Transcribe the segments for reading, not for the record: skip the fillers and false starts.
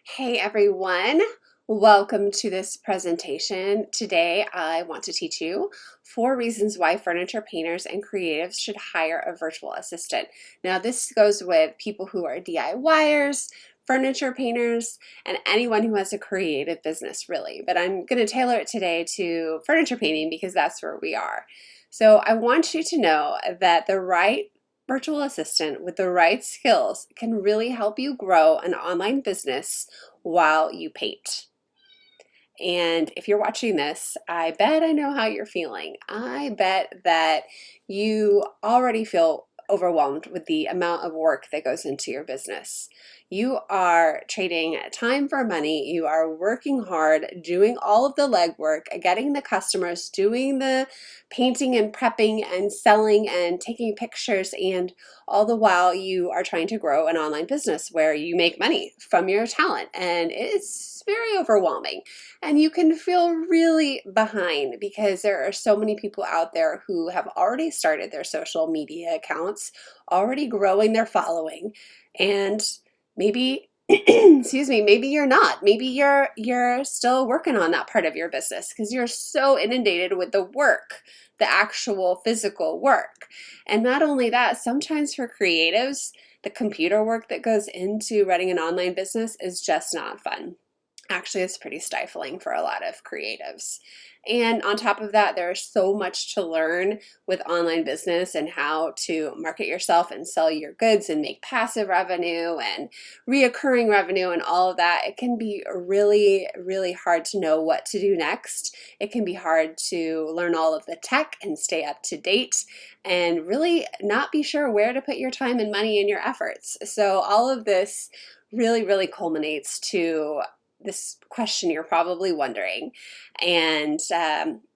Hey everyone, welcome to this presentation. Today I want to teach you 4 reasons why furniture painters and creatives should hire a virtual assistant. Now this goes with people who are DIYers, furniture painters, and anyone who has a creative business really. But I'm going to tailor it today to furniture painting because that's where we are. So I want you to know that the right virtual assistant with the right skills can really help you grow an online business while you paint. And if you're watching this, I bet I know how you're feeling. I bet that you already feel overwhelmed with the amount of work that goes into your business. You are trading time for money. You are working hard, doing all of the legwork, getting the customers, doing the painting and prepping and selling and taking pictures, and all the while you are trying to grow an online business where you make money from your talent. And it's very overwhelming. And you can feel really behind because there are so many people out there who have already started their social media accounts, already growing their following, and maybe excuse me, maybe you're not. Maybe you're still working on that part of your business because you're so inundated with the work, the actual physical work. And not only that, sometimes for creatives, the computer work that goes into running an online business is just not fun. Actually, it's pretty stifling for a lot of creatives. And on top of that, there's so much to learn with online business and how to market yourself and sell your goods and make passive revenue and reoccurring revenue and all of that. It can be really, really hard to know what to do next. It can be hard to learn all of the tech and stay up to date and really not be sure where to put your time and money and your efforts. So all of this really, really culminates to this question you're probably wondering, and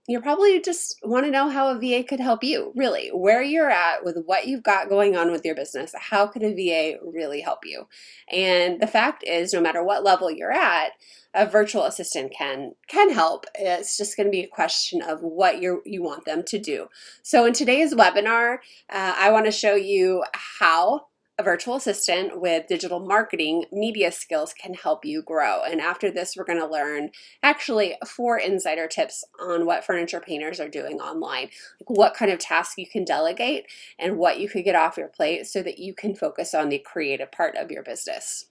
you probably just want to know how a VA could help you, really, where you're at with what you've got going on with your business. How could a VA really help you? And the fact is, no matter what level you're at, a virtual assistant can help. It's just going to be a question of what you want them to do. So in today's webinar, I want to show you how a virtual assistant with digital marketing media skills can help you grow. And after this, we're going to learn actually 4 insider tips on what furniture painters are doing online, like what kind of tasks you can delegate and what you could get off your plate so that you can focus on the creative part of your business.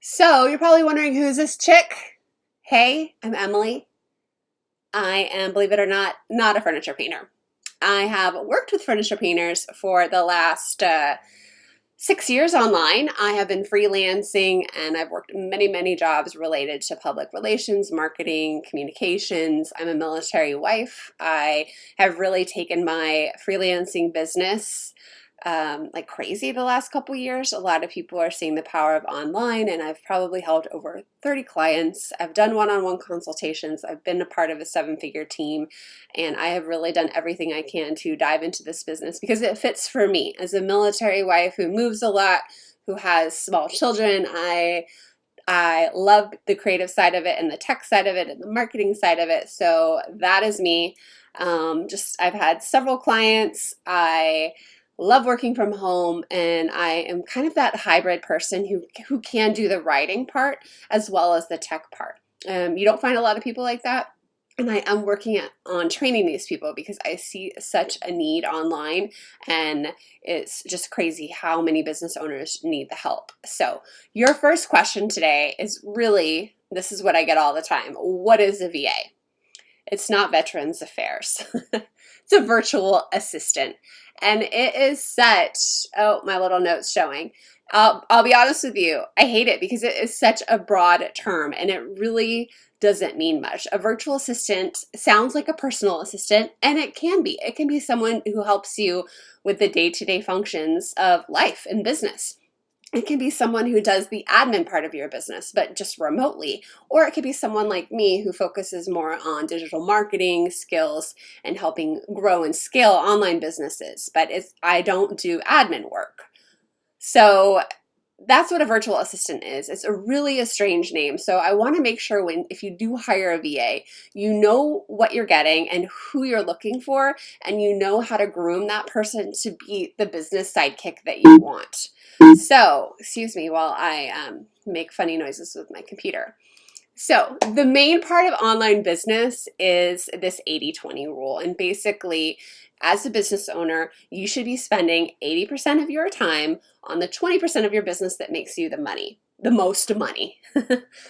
So you're probably wondering, who's this chick? Hey, I'm Emily. I am, believe it or not a furniture painter. I have worked with furniture painters for the last 6 years online. I have been freelancing and I've worked many jobs related to public relations, marketing, communications. I'm a military wife. I have really taken my freelancing business like crazy the last couple years. A lot of people are seeing the power of online, and I've probably helped over 30 clients. I've done one-on-one consultations. I've been a part of a 7-figure team, and I have really done everything I can to dive into this business because it fits for me. As a military wife who moves a lot, who has small children, I love the creative side of it and the tech side of it and the marketing side of it. So that is me. I've had several clients. I love working from home, and I am kind of that hybrid person who can do the writing part as well as the tech part. You don't find a lot of people like that, and I am working on training these people because I see such a need online, and it's just crazy how many business owners need the help. So your first question today is really, this is what I get all the time: what is a VA? It's not Veterans Affairs. It's a virtual assistant. And it is such, oh, my little note's showing. I'll be honest with you, I hate it because it is such a broad term and it really doesn't mean much. A virtual assistant sounds like a personal assistant, and it can be. It can be someone who helps you with the day-to-day functions of life and business. It can be someone who does the admin part of your business, but just remotely. Or it could be someone like me who focuses more on digital marketing skills and helping grow and scale online businesses. But I don't do admin work. So that's what a virtual assistant is. It's really a strange name. So I want to make sure if you do hire a VA, you know what you're getting and who you're looking for, and you know how to groom that person to be the business sidekick that you want. So, excuse me while I make funny noises with my computer. So the main part of online business is this 80-20 rule. And basically, as a business owner, you should be spending 80% of your time on the 20% of your business that makes you the most money.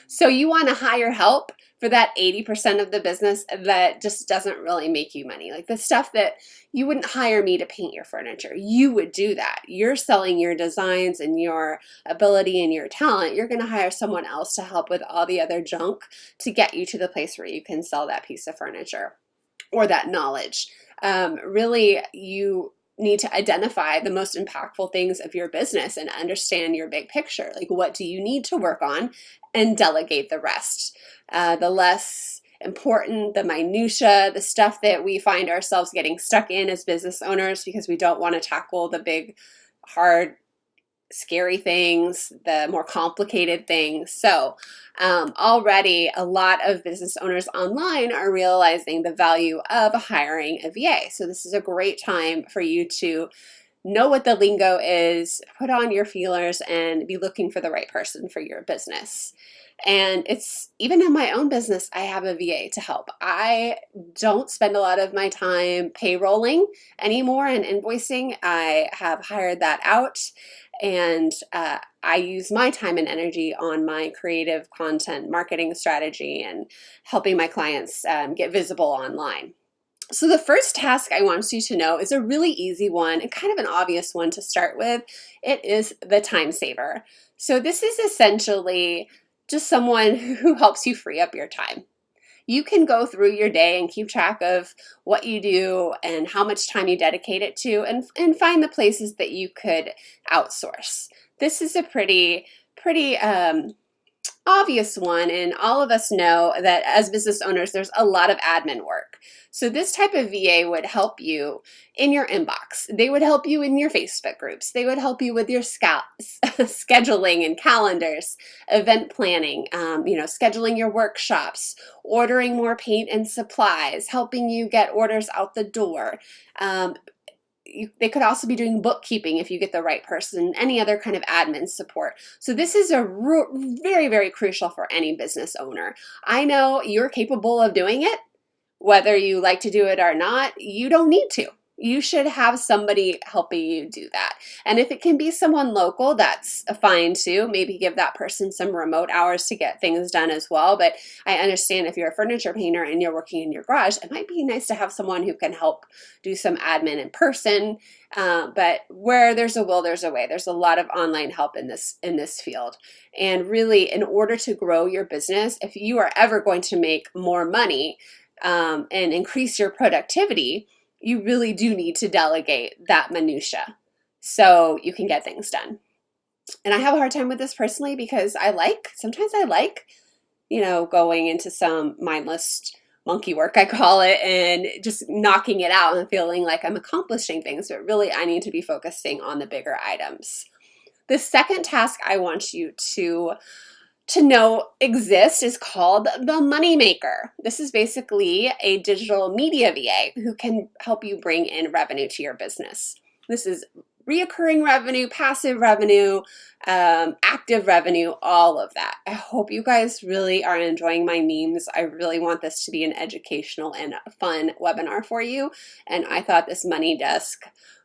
So you want to hire help for that 80% of the business that just doesn't really make you money. Like the stuff that you wouldn't hire me to paint your furniture. You would do that. You're selling your designs and your ability and your talent. You're going to hire someone else to help with all the other junk to get you to the place where you can sell that piece of furniture or that knowledge. Really, you need to identify the most impactful things of your business and understand your big picture. Like, what do you need to work on, and delegate the rest. The less important, the minutia, the stuff that we find ourselves getting stuck in as business owners because we don't want to tackle the big, hard, scary things, the more complicated things. So already a lot of business owners online are realizing the value of hiring a VA. So this is a great time for you to know what the lingo is, put on your feelers, and be looking for the right person for your business. And it's even in my own business, I have a VA to help. I don't spend a lot of my time payrolling anymore and invoicing. I have hired that out, and I use my time and energy on my creative content marketing strategy and helping my clients get visible online. So the first task I want you to know is a really easy one and kind of an obvious one to start with. It is the time saver. So this is essentially just someone who helps you free up your time. You can go through your day and keep track of what you do and how much time you dedicate it to, and find the places that you could outsource. This is a pretty obvious one, and all of us know that as business owners, there's a lot of admin work. So this type of VA would help you in your inbox. They would help you in your Facebook groups. They would help you with your scheduling and calendars, event planning, scheduling your workshops, ordering more paint and supplies, helping you get orders out the door. They could also be doing bookkeeping if you get the right person, any other kind of admin support. So this is very, very crucial for any business owner. I know you're capable of doing it. Whether you like to do it or not, you don't need to. You should have somebody helping you do that. And if it can be someone local, that's fine too. Maybe give that person some remote hours to get things done as well. But I understand if you're a furniture painter and you're working in your garage, it might be nice to have someone who can help do some admin in person. But where there's a will, there's a way. There's a lot of online help in this field. And really, in order to grow your business, if you are ever going to make more money and increase your productivity, you really do need to delegate that minutia so you can get things done. And I have a hard time with this personally because sometimes I like, going into some mindless monkey work, I call it, and just knocking it out and feeling like I'm accomplishing things. But really, I need to be focusing on the bigger items. The second task I want you to know exists is called the Moneymaker. This is basically a digital media VA who can help you bring in revenue to your business. This is reoccurring revenue, passive revenue, active revenue, all of that. I hope you guys really are enjoying my memes. I really want this to be an educational and fun webinar for you. And I thought this Money Desk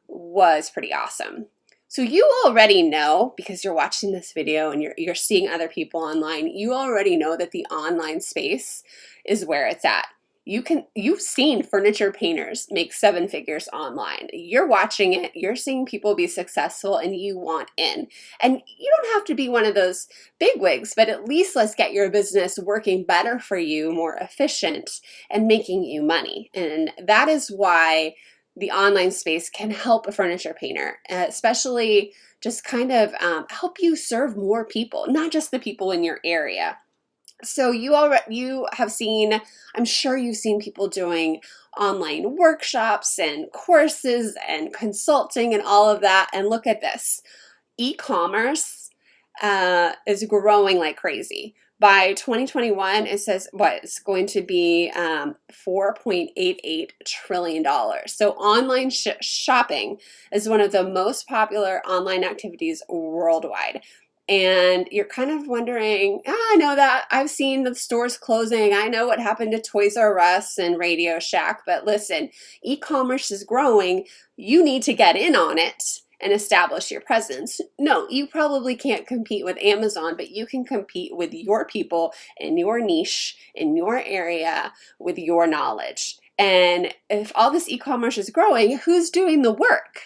was pretty awesome. So you already know, because you're watching this video and you're seeing other people online, you already know that the online space is where it's at. You've seen furniture painters make 7 figures online. You're watching it, you're seeing people be successful, and you want in. And you don't have to be one of those bigwigs, but at least let's get your business working better for you, more efficient, and making you money. And that is why the online space can help a furniture painter, especially just kind of help you serve more people, not just the people in your area. So you have seen, I'm sure you've seen people doing online workshops and courses and consulting and all of that. And look at this. E-commerce is growing like crazy. By 2021, it says it's going to be $4.88 trillion. So online shopping is one of the most popular online activities worldwide. And you're kind of wondering, I know that. I've seen the stores closing. I know what happened to Toys R Us and Radio Shack. But listen, e-commerce is growing. You need to get in on it and establish your presence. No, you probably can't compete with Amazon, but you can compete with your people in your niche, in your area, with your knowledge. And if all this e-commerce is growing, who's doing the work?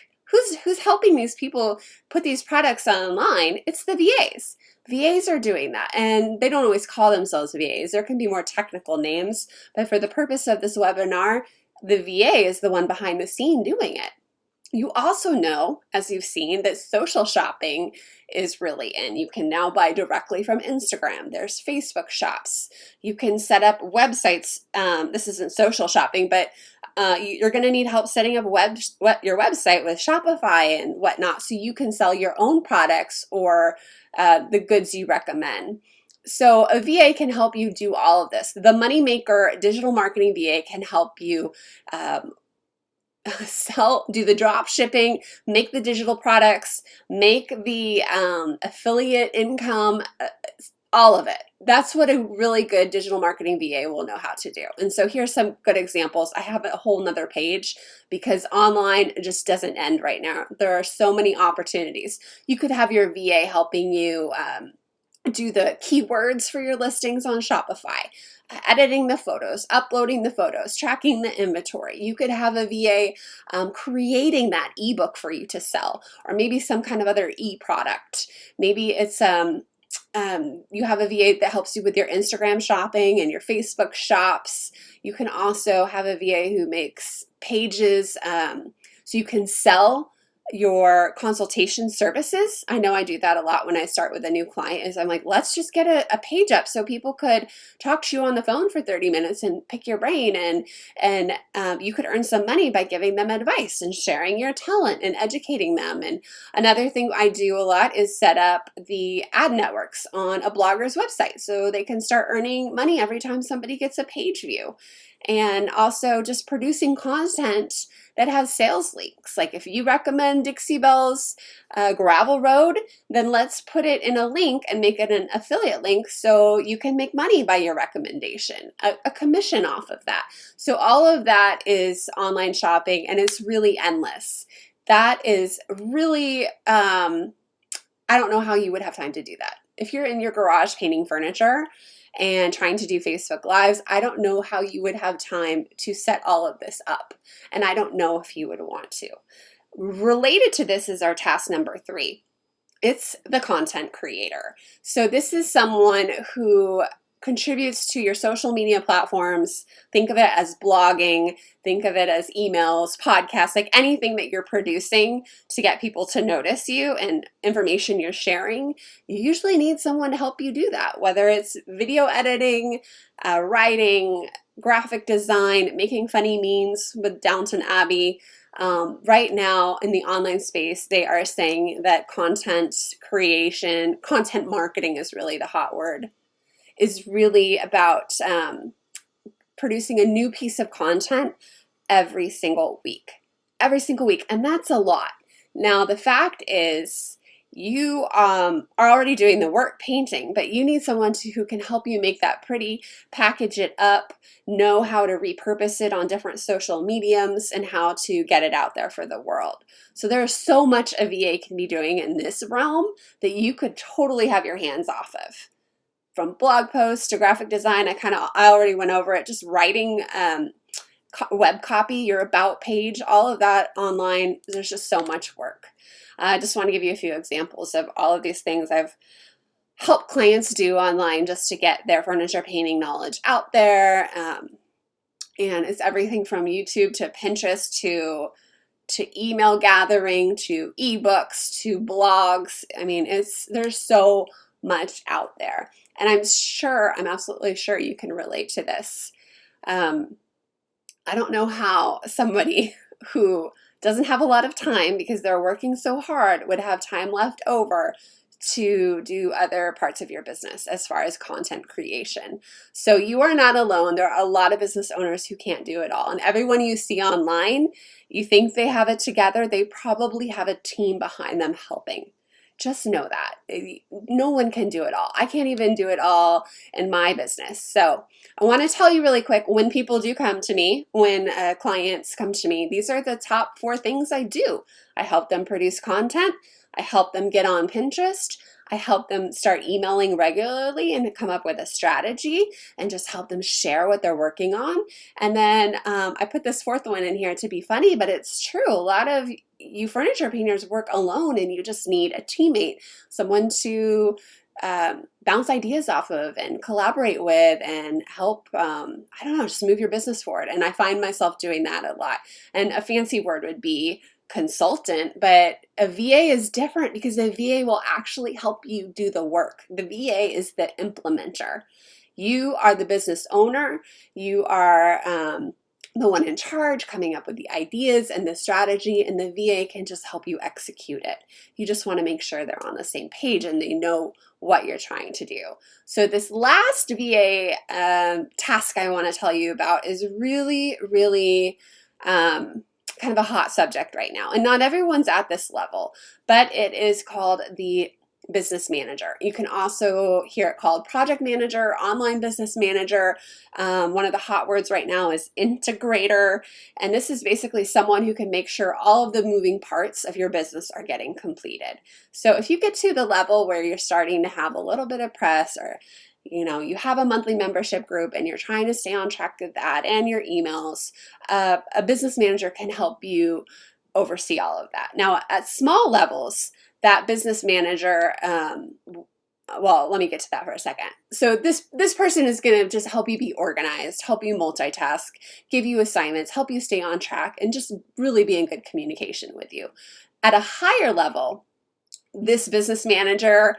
Who's helping these people put these products online? It's the VAs. VAs are doing that, and they don't always call themselves VAs. There can be more technical names, but for the purpose of this webinar, the VA is the one behind the scene doing it. You also know, as you've seen, that social shopping is really in. You can now buy directly from Instagram. There's Facebook shops. You can set up websites. This isn't social shopping, but you're going to need help setting up your website with Shopify and whatnot, so you can sell your own products or the goods you recommend. So a VA can help you do all of this. The Moneymaker Digital Marketing VA can help you do the drop shipping, make the digital products, make the affiliate income, all of it. That's what a really good digital marketing VA will know how to do. And so here's some good examples. I have a whole nother page because online just doesn't end right now. There are so many opportunities. You could have your VA helping you do the keywords for your listings on Shopify, editing the photos, uploading the photos, tracking the inventory. You could have a VA creating that ebook for you to sell, or maybe some kind of other e-product. Maybe it's you have a VA that helps you with your Instagram shopping and your Facebook shops. You can also have a VA who makes pages so you can sell your consultation services. I know I do that a lot when I start with a new client, is I'm like, let's just get a page up so people could talk to you on the phone for 30 minutes and pick your brain, and you could earn some money by giving them advice and sharing your talent and educating them. And another thing I do a lot is set up the ad networks on a blogger's website so they can start earning money every time somebody gets a page view. And also just producing content that has sales links. Like if you recommend Dixie Belle's gravel road, then let's put it in a link and make it an affiliate link so you can make money by your recommendation, a commission off of that. So all of that is online shopping, and it's really endless. That is really, I don't know how you would have time to do that. If you're in your garage painting furniture and trying to do Facebook Lives, I don't know how you would have time to set all of this up. And I don't know if you would want to. Related to this is our task number 3. It's the content creator. So this is someone who contributes to your social media platforms. Think of it as blogging, think of it as emails, podcasts, like anything that you're producing to get people to notice you and information you're sharing. You usually need someone to help you do that, whether it's video editing, writing, graphic design, making funny memes with Downton Abbey. Right now in the online space, they are saying that content creation, content marketing is really the hot word, is really about producing a new piece of content every single week. Every single week. And that's a lot. Now, the fact is you are already doing the work painting, but you need someone who can help you make that pretty, package it up, know how to repurpose it on different social mediums, and how to get it out there for the world. So there's so much a VA can be doing in this realm that you could totally have your hands off of. From blog posts to graphic design, I already went over it, just writing web copy, your about page, all of that online. There's just so much work. I just want to give you a few examples of all of these things I've helped clients do online just to get their furniture painting knowledge out there. And it's everything from YouTube to Pinterest to email gathering to ebooks to blogs. I mean, there's so much out there. And I'm absolutely sure you can relate to this. I don't know how somebody who doesn't have a lot of time because they're working so hard would have time left over to do other parts of your business as far as content creation. So you are not alone. There are a lot of business owners who can't do it all. And everyone you see online, you think they have it together, they probably have a team behind them helping. Just know that. No one can do it all. I can't even do it all in my business. So I want to tell you really quick, when people do come to me, when clients come to me, these are the top 4 things I do. I help them produce content. I help them get on Pinterest. I help them start emailing regularly and come up with a strategy and just help them share what they're working on. And then I put this 4th one in here to be funny, but it's true. A lot of you furniture painters work alone and you just need a teammate, someone to bounce ideas off of and collaborate with and help, I don't know, just move your business forward. And I find myself doing that a lot. And a fancy word would be consultant, but a VA is different because a VA will actually help you do the work. The VA is the implementer. You are the business owner. You are the one in charge, coming up with the ideas and the strategy, and the VA can just help you execute it. You just want to make sure they're on the same page and they know what you're trying to do. So this last VA task I want to tell you about is really, really kind of a hot subject right now. And not everyone's at this level, but it is called the business manager. You can also hear it called project manager, online business manager. One of the hot words right now is integrator. And this is basically someone who can make sure all of the moving parts of your business are getting completed. So if you get to the level where you're starting to have a little bit of press, or you have a monthly membership group and you're trying to stay on track with that and your emails, a business manager can help you oversee all of that. Now, at small levels, that business manager, well, let me get to that for a second. So this person is going to just help you be organized, help you multitask, give you assignments, help you stay on track, and just really be in good communication with you. At a higher level, this business manager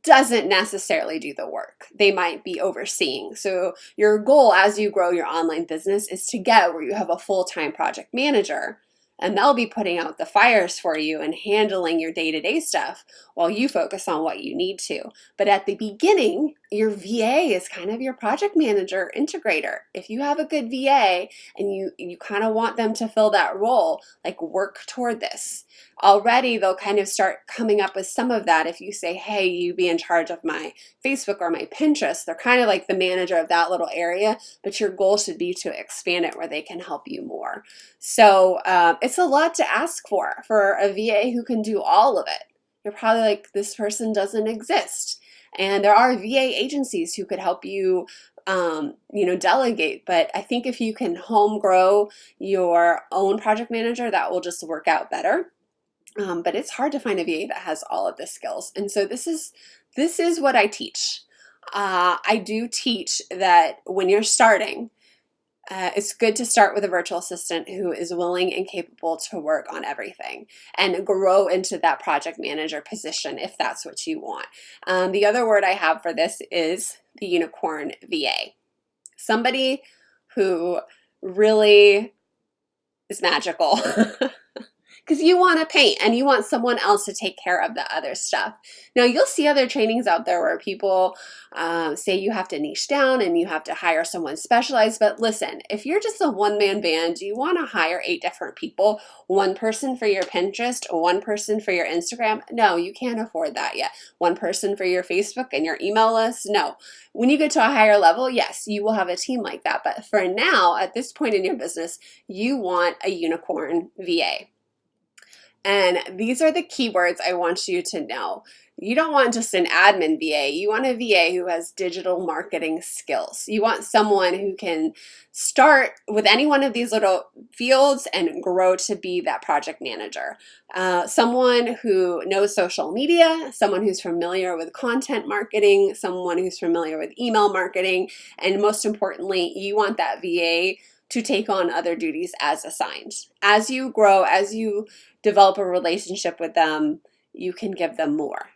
doesn't necessarily do the work. They might be overseeing. So your goal as you grow your online business is to get where you have a full-time project manager, and they'll be putting out the fires for you and handling your day-to-day stuff while you focus on what you need to. But at the beginning, your VA is kind of your project manager integrator. If you have a good VA and you kind of want them to fill that role, like work toward this. Already they'll kind of start coming up with some of that. If you say, hey, you be in charge of my Facebook or my Pinterest, they're kind of like the manager of that little area, but your goal should be to expand it where they can help you more. So it's a lot to ask for a VA who can do all of it. You're probably like, this person doesn't exist. And there are VA agencies who could help you delegate. But I think if you can home grow your own project manager, that will just work out better. But it's hard to find a VA that has all of the skills. And so this is what I teach. I do teach that when you're starting, it's good to start with a virtual assistant who is willing and capable to work on everything and grow into that project manager position if that's what you want. The other word I have for this is the unicorn VA. Somebody who really is magical. Because you want to paint and you want someone else to take care of the other stuff. Now, you'll see other trainings out there where people say you have to niche down and you have to hire someone specialized. But listen, if you're just a one-man band, you want to hire 8 different people, one person for your Pinterest, one person for your Instagram. No, you can't afford that yet. One person for your Facebook and your email list. No. When you get to a higher level, yes, you will have a team like that. But for now, at this point in your business, you want a unicorn VA. And these are the keywords I want you to know. You don't want just an admin VA. You want a VA who has digital marketing skills. You want someone who can start with any one of these little fields and grow to be that project manager. Someone who knows social media, someone who's familiar with content marketing, someone who's familiar with email marketing, and most importantly, you want that VA to take on other duties as assigned. As you grow, as you develop a relationship with them, you can give them more.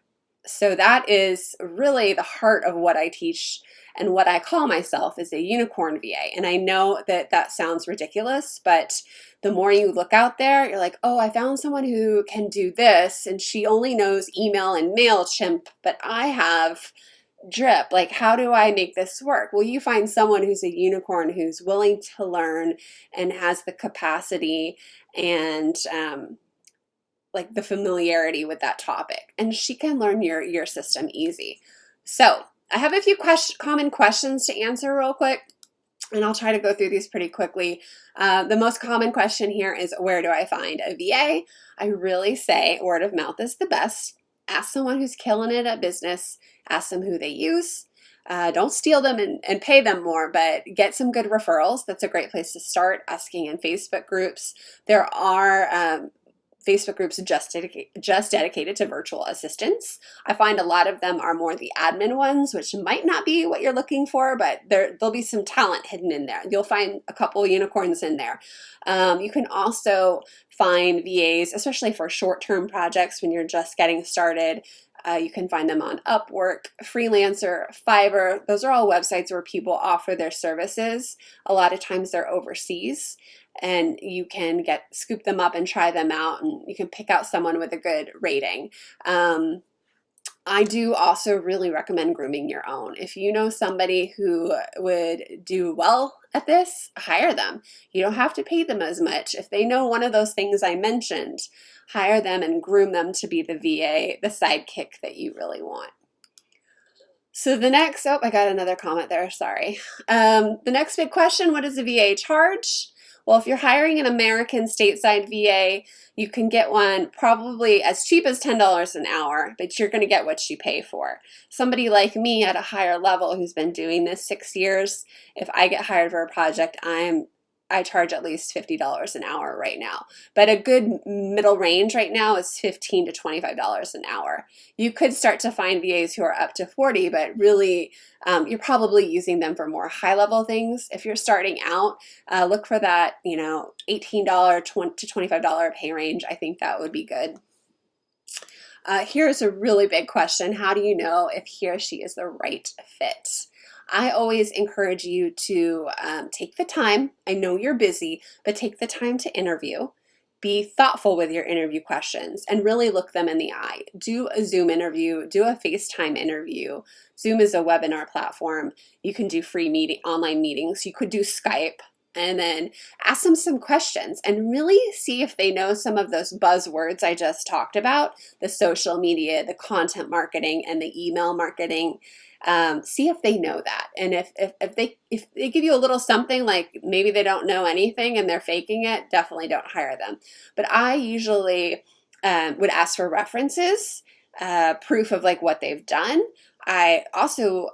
So that is really the heart of what I teach and what I call myself is a unicorn VA. And I know that that sounds ridiculous, but the more you look out there, you're like, oh, I found someone who can do this and she only knows email and MailChimp, but I have Drip. Like, how do I make this work? Well, you find someone who's a unicorn who's willing to learn and has the capacity and like the familiarity with that topic, and she can learn your system easy. So I have a few common questions to answer real quick, and I'll try to go through these pretty quickly. The most common question here is, where do I find a VA? I really say word of mouth is the best. Ask someone who's killing it at business. Ask them who they use. Don't steal them and pay them more, but get some good referrals. That's a great place to start. Asking in Facebook groups. There are Facebook groups just dedicated to virtual assistants. I find a lot of them are more the admin ones, which might not be what you're looking for, but there'll be some talent hidden in there. You'll find a couple unicorns in there. You can also find VAs, especially for short-term projects when you're just getting started. You can find them on Upwork, Freelancer, Fiverr. Those are all websites where people offer their services. A lot of times they're overseas, and you can scoop them up and try them out, and you can pick out someone with a good rating. I do also really recommend grooming your own. If you know somebody who would do well at this, hire them. You don't have to pay them as much. If they know one of those things I mentioned, hire them and groom them to be the VA, the sidekick that you really want. So the next, oh, I got another comment there, sorry. The next big question, what does a VA charge? Well, if you're hiring an American stateside VA, you can get one probably as cheap as $10 an hour, but you're going to get what you pay for. Somebody like me at a higher level who's been doing this 6 years, if I get hired for a project, I charge at least $50 an hour right now. But a good middle range right now is $15 to $25 an hour. You could start to find VAs who are up to $40, but really you're probably using them for more high-level things. If you're starting out, look for that, $18 to $25 pay range. I think that would be good. Here's a really big question. How do you know if he or she is the right fit? I always encourage you to take the time. I know you're busy, but take the time to interview. Be thoughtful with your interview questions and really look them in the eye. Do a Zoom interview, do a FaceTime interview. Zoom is a webinar platform. You can do free online meetings. You could do Skype. And then ask them some questions and really see if they know some of those buzzwords I just talked about, the social media, the content marketing, and the email marketing. See if they know that. And if they give you a little something, like maybe they don't know anything and they're faking it, definitely don't hire them. But I usually would ask for references, proof of like what they've done. I also,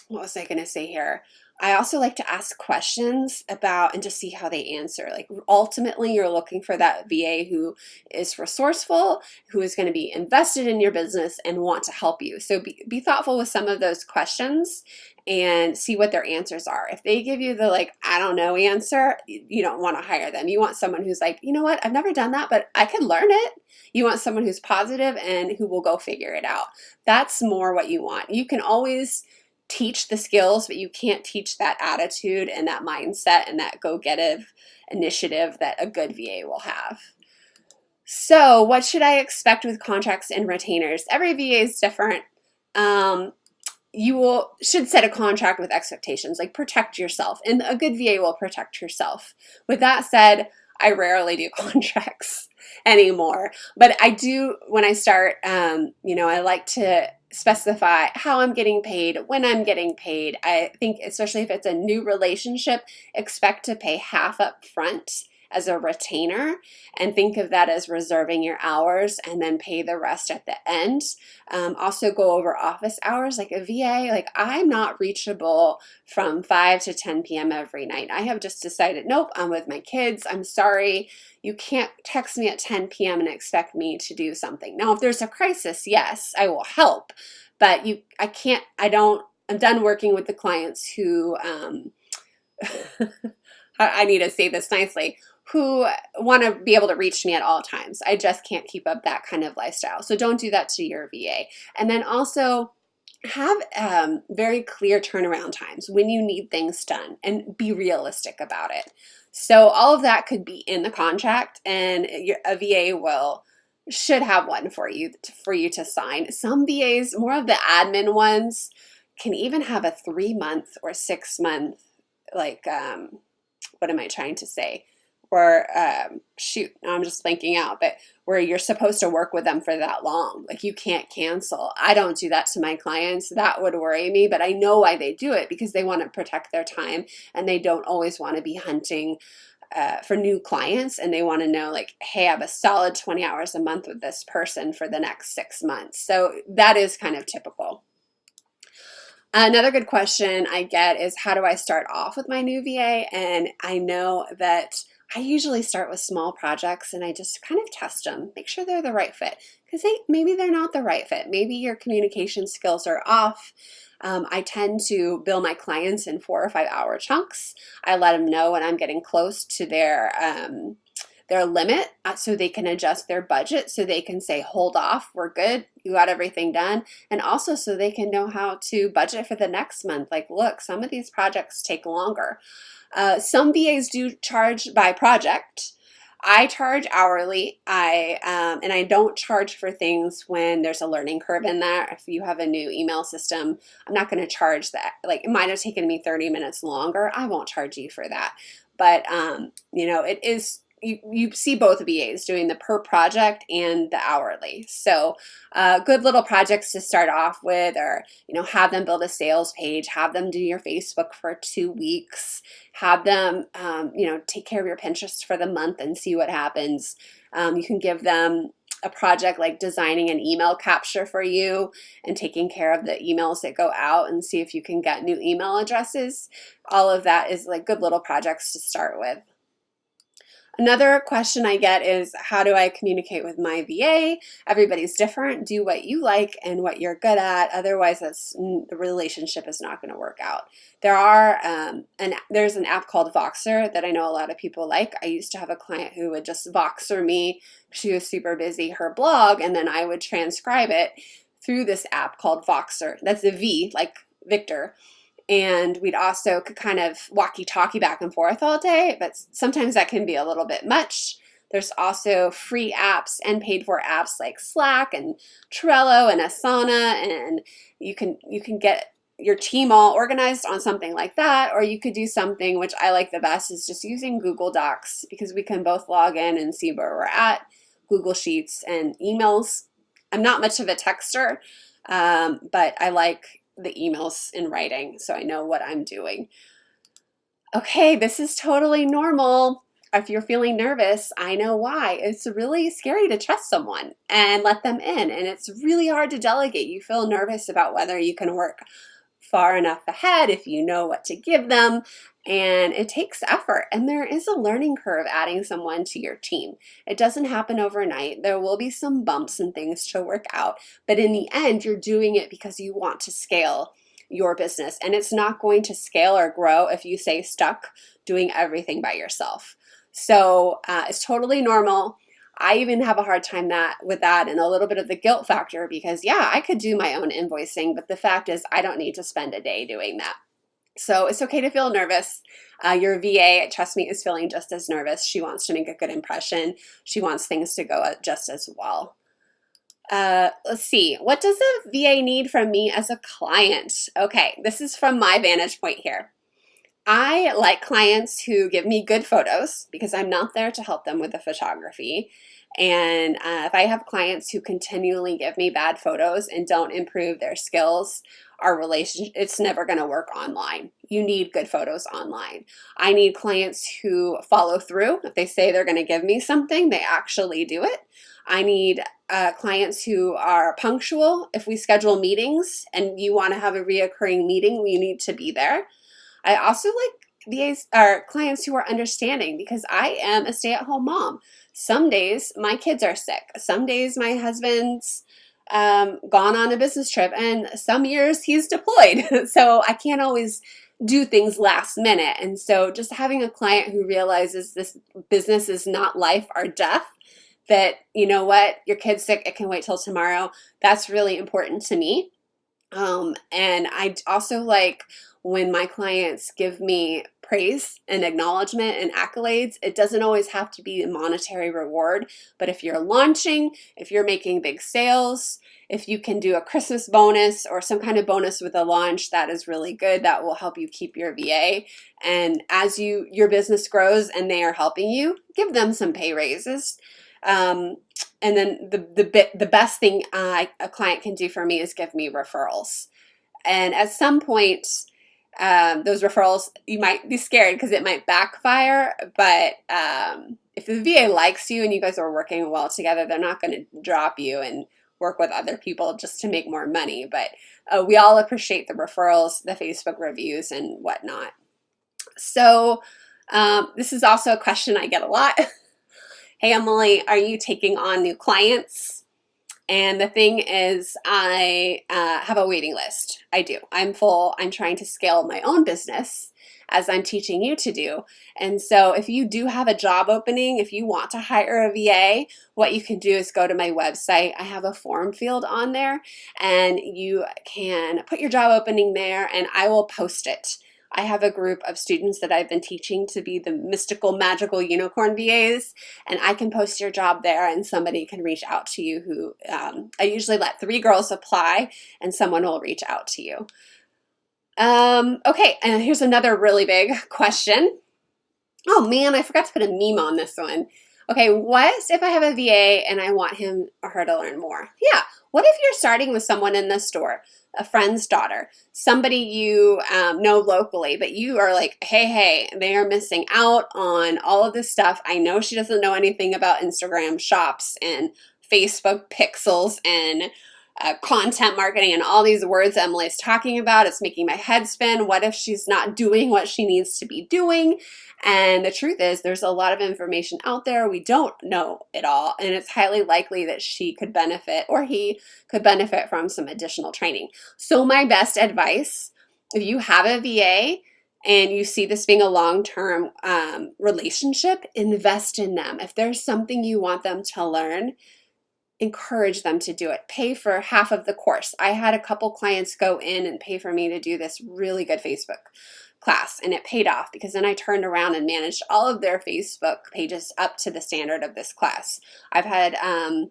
what was I going to say here? I also like to ask questions about and just see how they answer. Like ultimately, you're looking for that VA who is resourceful, who is going to be invested in your business and want to help you. So be thoughtful with some of those questions and see what their answers are. If they give you the like, I don't know answer, you don't want to hire them. You want someone who's like, you know what, I've never done that, but I could learn it. You want someone who's positive and who will go figure it out. That's more what you want. You can always teach the skills, but you can't teach that attitude and that mindset and that go-getter initiative that a good VA will have. So what should I expect with contracts and retainers? Every VA is different. You should set a contract with expectations, like protect yourself, and a good VA will protect yourself. With that said, I rarely do contracts anymore, but I do when I start, I like to specify how I'm getting paid, when I'm getting paid. I think especially if it's a new relationship, expect to pay half up front as a retainer and think of that as reserving your hours and then pay the rest at the end. Also go over office hours. Like a VA, like I'm not reachable from 5 to 10 p.m. every night. I have just decided, nope, I'm with my kids. I'm sorry. You can't text me at 10 p.m. and expect me to do something. Now, if there's a crisis, yes, I will help, but I'm done working with the clients who, I need to say this nicely, who want to be able to reach me at all times. I just can't keep up that kind of lifestyle. So don't do that to your VA. And then also have very clear turnaround times when you need things done and be realistic about it. So all of that could be in the contract, and a VA should have one for you to sign. Some VAs, more of the admin ones, can even have a 3-month or 6-month, like, what am I trying to say? Or shoot, I'm just blanking out, but where you're supposed to work with them for that long. Like, you can't cancel. I don't do that to my clients. That would worry me, but I know why they do it, because they want to protect their time and they don't always want to be hunting for new clients, and they want to know, like, hey, I have a solid 20 hours a month with this person for the next 6 months. So that is kind of typical. Another good question I get is, how do I start off with my new VA? And I know that I usually start with small projects and I just kind of test them, make sure they're the right fit, because maybe they're not the right fit. Maybe your communication skills are off. I tend to bill my clients in 4 or 5 hour chunks. I let them know when I'm getting close to their limit, so they can adjust their budget, so they can say, hold off, we're good, you got everything done. And also so they can know how to budget for the next month. Like, look, some of these projects take longer. Some VAs do charge by project. I charge hourly. And I don't charge for things when there's a learning curve in there. If you have a new email system, I'm not going to charge that. Like, it might have taken me 30 minutes longer. I won't charge you for that. But, it is, you see both VAs doing the per project and the hourly. So good little projects to start off with, or, have them build a sales page, have them do your Facebook for 2 weeks, have them, take care of your Pinterest for the month and see what happens. You can give them a project like designing an email capture for you and taking care of the emails that go out, and see if you can get new email addresses. All of that is like good little projects to start with. Another question I get is, how do I communicate with my VA? Everybody's different. Do what you like and what you're good at. Otherwise, the relationship is not going to work out. There's an app called Voxer that I know a lot of people like. I used to have a client who would just Voxer me. She was super busy, her blog, and then I would transcribe it through this app called Voxer. That's a V, like Victor. And we'd also could kind of walkie-talkie back and forth all day, but sometimes that can be a little bit much. There's also free apps and paid-for apps like Slack and Trello and Asana, and you can get your team all organized on something like that. Or you could do something which I like the best, is just using Google Docs, because we can both log in and see where we're at, Google Sheets and emails. I'm not much of a texter, but I like the emails in writing, so I know what I'm doing. Okay, this is totally normal. If you're feeling nervous, I know why. It's really scary to trust someone and let them in, and it's really hard to delegate. You feel nervous about whether you can work far enough ahead, if you know what to give them, and it takes effort. And there is a learning curve adding someone to your team. It doesn't happen overnight. There will be some bumps and things to work out, but in the end, you're doing it because you want to scale your business, and it's not going to scale or grow if you stay stuck doing everything by yourself. So it's totally normal. I even have a hard time with that, and a little bit of the guilt factor, because yeah, I could do my own invoicing, but the fact is I don't need to spend a day doing that. So it's okay to feel nervous. Your VA, trust me, is feeling just as nervous. She wants to make a good impression. She wants things to go just as well. Let's see. What does a VA need from me as a client? Okay, this is from my vantage point here. I like clients who give me good photos, because I'm not there to help them with the photography. And if I have clients who continually give me bad photos and don't improve their skills, our relationship, it's never going to work online. You need good photos online. I need clients who follow through. If they say they're going to give me something, they actually do it. I need clients who are punctual. If we schedule meetings and you want to have a reoccurring meeting, we need to be there. I also like clients who are understanding, because I am a stay-at-home mom. Some days my kids are sick. Some days my husband's gone on a business trip, and some years he's deployed. So I can't always do things last minute. And so just having a client who realizes this business is not life or death, that, you know what, your kid's sick, it can wait till tomorrow, that's really important to me. And I also like when my clients give me praise and acknowledgement and accolades. It doesn't always have to be a monetary reward, but if you're launching, if you're making big sales, if you can do a Christmas bonus or some kind of bonus with a launch, that is really good. That will help you keep your VA. And as your business grows and they are helping you, give them some pay raises. And then the best thing a client can do for me is give me referrals. And at some point, those referrals, you might be scared because it might backfire, but if the VA likes you and you guys are working well together, they're not going to drop you and work with other people just to make more money. But we all appreciate the referrals, the Facebook reviews, and whatnot. So this is also a question I get a lot. Hey, Emily, are you taking on new clients? And the thing is, I have a waiting list. I do. I'm full. I'm trying to scale my own business as I'm teaching you to do. And so if you do have a job opening, if you want to hire a VA, what you can do is go to my website. I have a form field on there, and you can put your job opening there, and I will post it. I have a group of students that I've been teaching to be the mystical, magical unicorn VAs, and I can post your job there and somebody can reach out to you who, I usually let 3 girls apply and someone will reach out to you. Okay, and here's another really big question. Oh man, I forgot to put a meme on this one. Okay, what if I have a VA and I want him or her to learn more? Yeah, what if you're starting with someone in the store, a friend's daughter, somebody you know locally, but you are like, hey, they are missing out on all of this stuff. I know she doesn't know anything about Instagram shops and Facebook pixels and content marketing and all these words Emily's talking about. It's making my head spin. What if she's not doing what she needs to be doing? And the truth is, there's a lot of information out there. We don't know it all. And it's highly likely that she could benefit or he could benefit from some additional training. So my best advice, if you have a VA and you see this being a long-term relationship, invest in them. If there's something you want them to learn, encourage them to do it. Pay for half of the course. I had a couple clients go in and pay for me to do this really good Facebook class, and it paid off because then I turned around and managed all of their Facebook pages up to the standard of this class. I'm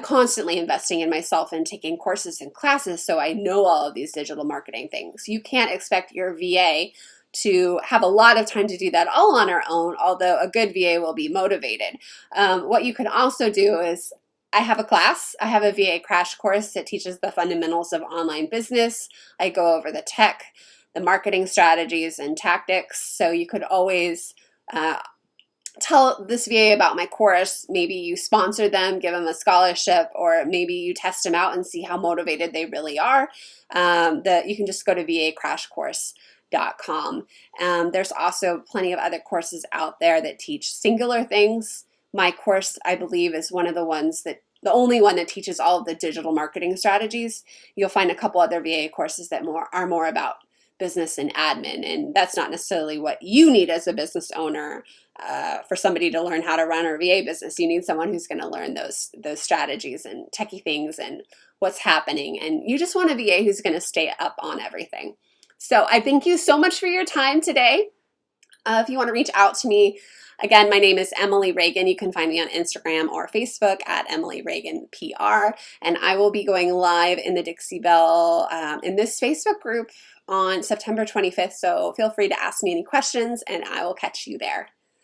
constantly investing in myself and taking courses and classes, so I know all of these digital marketing things. You can't expect your VA to have a lot of time to do that all on our own, although a good VA will be motivated. What you can also do is, I have a class. I have a VA crash course that teaches the fundamentals of online business. I go over the tech, the marketing strategies and tactics. So you could always tell this VA about my course. Maybe you sponsor them, give them a scholarship, or maybe you test them out and see how motivated they really are. You can just go to vacrashcourse.com. There's also plenty of other courses out there that teach singular things. My course, I believe, is one of the only one that teaches all of the digital marketing strategies. You'll find a couple other VA courses that are more about business and admin, and that's not necessarily what you need as a business owner. For somebody to learn how to run a VA business, you need someone who's going to learn those strategies and techie things and what's happening, and you just want a VA who's going to stay up on everything. So I thank you so much for your time today. If you want to reach out to me, again, my name is Emily Reagan. You can find me on Instagram or Facebook at Emily Reagan PR. And I will be going live in the Dixie Belle in this Facebook group on September 25th. So feel free to ask me any questions and I will catch you there.